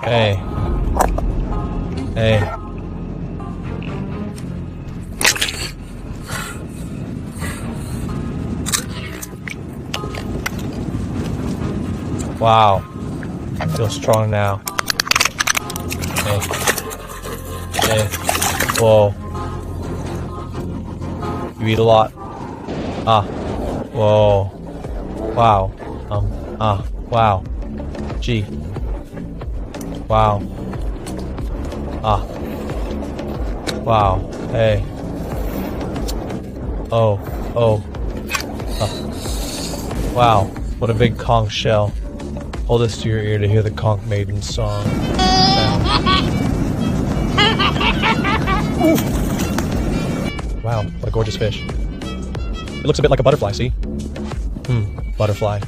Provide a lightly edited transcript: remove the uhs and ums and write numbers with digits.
Hey. Hey. Wow. I feel strong now. Hey. Hey. Whoa. You eat a lot. Ah. Whoa. Wow. Wow. Gee. Wow. Ah. Wow. Hey. Oh. Wow. What a big conch shell. Hold this to your ear to hear the conch maiden's song. Wow, what a gorgeous fish. It looks a bit like a butterfly, see? Butterfly.